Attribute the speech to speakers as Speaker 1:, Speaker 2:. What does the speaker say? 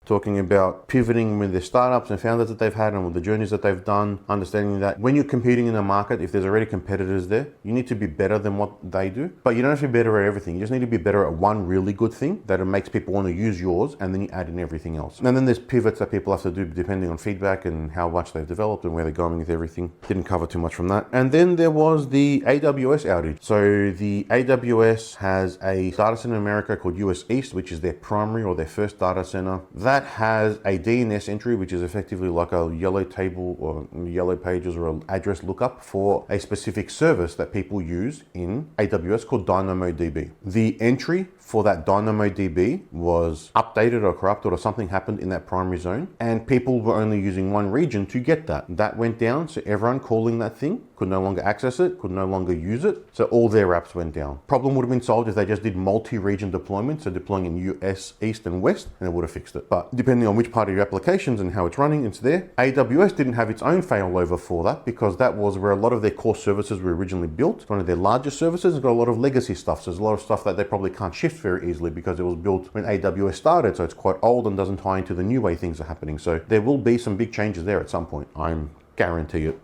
Speaker 1: talking about pivoting with their startups and founders that they've had and with the journeys that they've done, understanding that when you're competing in a market, if there's already competitors there, you need to be better than what they do. But you don't have to be better at everything. You just need to be better at one really good thing that it makes people want to use yours, and then you add in everything else. And then there's pivots that people have to do depending on feedback and how much they've developed and where they're going with everything. Didn't cover too much from that. And then there was the AWS outage. So the AWS has a data center in America called US East, which is their primary or their first data center. That has a DNS entry, which is effectively like a yellow table or yellow pages or an address lookup for a specific service that people use in AWS called DynamoDB. The entry for that DynamoDB was updated or corrupted or something happened in that primary zone, and people were only using one region to get that. That went down, so everyone calling that thing could no longer access it, could no longer use it, so all their apps went down. Problem would have been solved if they just did multi-region deployment, so deploying in US East and West, and it would have fixed it. But depending on which part of your applications and how it's running, it's there. AWS didn't have its own failover for that because that was where a lot of their core services were originally built. It's one of their largest services. It's got a lot of legacy stuff, so there's a lot of stuff that they probably can't shift very easily because it was built when AWS started, so it's quite old and doesn't tie into the new way things are happening. So there will be some big changes there at some point. I'm guarantee it.